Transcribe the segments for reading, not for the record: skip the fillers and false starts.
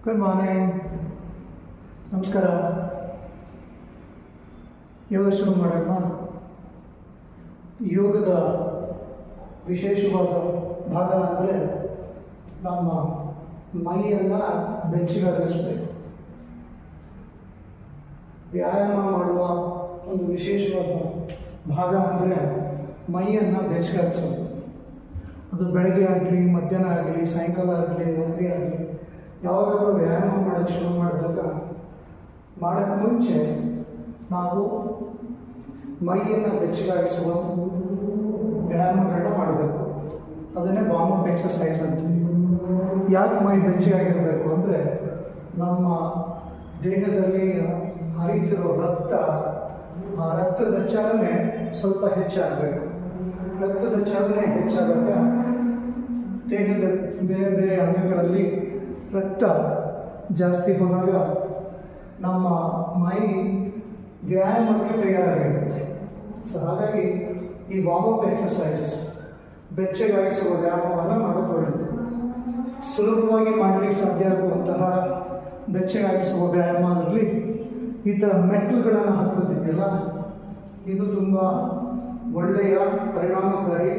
Good morning. ನಮಸ್ಕಾರ. ಯೋಗ ಶುರು ಮಾಡೋಣ. ಯೋಗದ ವಿಶೇಷವಾದ ಭಾಗ ಅಂದರೆ ನಮ್ಮ ಮೈಯನ್ನು ಬೆಚ್ಚಗಾಗಿಸಬೇಕು. ವ್ಯಾಯಾಮ ಮಾಡುವ ಒಂದು ವಿಶೇಷವಾದ ಭಾಗ ಅಂದರೆ ಮೈಯನ್ನು ಬೆಚ್ಚಗಾಗಿಸೋದು. ಅದು ಬೆಳಗ್ಗೆ ಆಗಲಿ, ಮಧ್ಯಾಹ್ನ ಆಗಲಿ, ಸಾಯಂಕಾಲ ಆಗಲಿ, ರಾತ್ರಿ ಆಗಲಿ, ಯಾವಾಗಾದರೂ ವ್ಯಾಯಾಮ ಮಾಡೋಕ್ಕೆ ಶುರು ಮಾಡೋಕ್ಕೆ ಮುಂಚೆ ನಾವು ಮೈಯನ್ನು ಬೆಚ್ಚಗಾಗಿಸುವ ವ್ಯಾಯಾಮಗಳನ್ನ ಮಾಡಬೇಕು. ಅದನ್ನೇ ವಾರ್ಮ್ ಅಪ್ ಎಕ್ಸಸೈಸ್ ಅಂತೀವಿ. ಯಾಕೆ ಮೈ ಬೆಚ್ಚಗಾಗಿರಬೇಕು ಅಂದರೆ ನಮ್ಮ ದೇಹದಲ್ಲಿ ಹರಿತಿರೋ ಆ ರಕ್ತದ ಚಲನೆ ಸ್ವಲ್ಪ ಹೆಚ್ಚಾಗಬೇಕು. ರಕ್ತದ ಚಲನೆ ಹೆಚ್ಚಾದಾಗ ದೇಹದ ಬೇರೆ ಬೇರೆ ಅಂಗಗಳಲ್ಲಿ ರಕ್ತ ಜಾಸ್ತಿ ಹೋದಾಗ ನಮ್ಮ ಮೈ ವ್ಯಾಯಾಮಕ್ಕೆ ತಯಾರಾಗಿರುತ್ತೆ. ಸೊ ಹಾಗಾಗಿ ಈ ವಾರ್ಮ್ ಅಪ್ ಎಕ್ಸಸೈಸ್, ಬೆಚ್ಚಗಾಗಿಸುವ ವ್ಯಾಯಾಮವನ್ನು ಮಾಡೋದು ಸುಲಭವಾಗಿ ಮಾಡಲಿಕ್ಕೆ ಸಾಧ್ಯ ಆಗುವಂತಹ ಬೆಚ್ಚಗಾಗಿಸುವ ವ್ಯಾಯಾಮದಲ್ಲಿ ಈ ಥರ ಮೆಟ್ಟಲುಗಳನ್ನು ಹತ್ತೋದಿದೆಯಲ್ಲ, ಇದು ತುಂಬ ಒಳ್ಳೆಯ, ಪರಿಣಾಮಕಾರಿ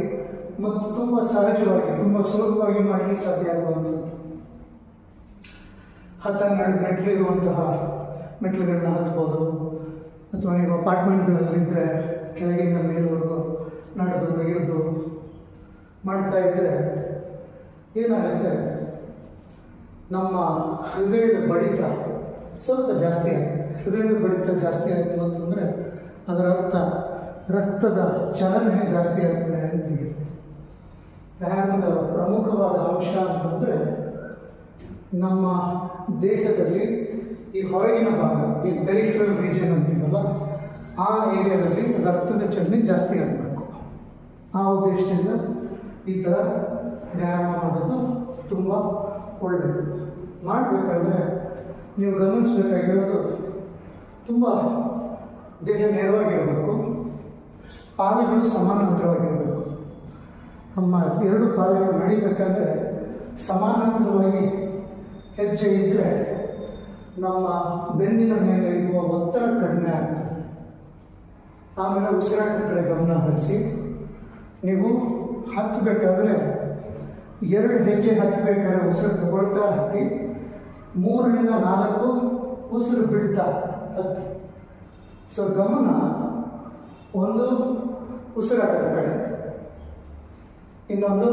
ಮತ್ತು ತುಂಬ ಸಹಜವಾಗಿ, ತುಂಬ ಸುಲಭವಾಗಿ ಮಾಡಲಿಕ್ಕೆ ಸಾಧ್ಯ ಆಗುವಂಥದ್ದು. 12 ಮೆಟ್ಲಿರುವಂತಹ ಮೆಟ್ಲುಗಳನ್ನ ಹತ್ಬೋದು. ಅಥವಾ ನೀವು ಅಪಾರ್ಟ್ಮೆಂಟ್ಗಳಲ್ಲಿದ್ದರೆ ಕೆಳಗಿಂದ ಮೇಲುವರೆಗೂ ನಡೆದು ಇಳಿದು ಮಾಡ್ತಾ ಇದ್ದರೆ ಏನಾಗುತ್ತೆ, ನಮ್ಮ ಹೃದಯದ ಬಡಿತ ಸ್ವಲ್ಪ ಜಾಸ್ತಿ ಆಗುತ್ತೆ. ಹೃದಯದ ಬಡಿತ ಜಾಸ್ತಿ ಆಯಿತು ಅಂತಂದರೆ ಅದರ ಅರ್ಥ ರಕ್ತದ ಚಲನೆ ಜಾಸ್ತಿ ಆಗ್ತದೆ ಅಂತೀವಿ. ವ್ಯಾಯಾಮದ ಪ್ರಮುಖವಾದ ಅಂಶ ಅಂತಂದರೆ ನಮ್ಮ ದೇಹದಲ್ಲಿ ಈ ಹೊರಗಿನ ಭಾಗ, ಈ ಪೆರಿಫರಲ್ ರೀಜನ್ ಅಂತೀವಲ್ಲ, ಆ ಏರಿಯಾದಲ್ಲಿ ರಕ್ತದ ಚಲನೆ ಜಾಸ್ತಿ ಆಗಬೇಕು. ಆ ಉದ್ದೇಶದಿಂದ ಈ ಥರ ವ್ಯಾಯಾಮ ಮಾಡೋದು ತುಂಬ ಒಳ್ಳೆಯದು. ಮಾಡಬೇಕಾದ್ರೆ ನೀವು ಗಮನಿಸಬೇಕಾಗಿರೋದು, ತುಂಬ ದೇಹ ನೇರವಾಗಿರಬೇಕು, ಪಾದಗಳು ಸಮಾನಾಂತರವಾಗಿರಬೇಕು. ನಮ್ಮ 2 ಪಾದಗಳು ನಡಿಬೇಕಾದ್ರೆ ಸಮಾನಾಂತರವಾಗಿ ಹೆಜ್ಜೆ ಇದ್ದರೆ ನಮ್ಮ ಬೆನ್ನಿನ ಮೇಲೆ ಇರುವ ಒತ್ತಡ ಕಡಿಮೆ ಆಗ್ತದೆ. ಆಮೇಲೆ ಉಸಿರಾಟದ ಕಡೆ ಗಮನ ಹರಿಸಿ. ನೀವು ಹತ್ತಬೇಕಾದ್ರೆ 2 ಹೆಜ್ಜೆ ಹತ್ತಬೇಕಾದ್ರೆ ಉಸಿರು ತಗೊಳ್ತಾ ಹತ್ತಿ, 3ರಿಂದ 4 ಉಸಿರು ಬಿಡ್ತಾ ಹತ್ತಿ. ಸೊ ಗಮನ ಒಂದು ಉಸಿರಾಟದ ಕಡೆ, ಇನ್ನೊಂದು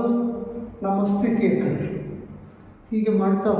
ನಮ್ಮ ಸ್ಥಿತಿಯ ಕಡೆ. ಹೀಗೆ ಮಾಡ್ತಾ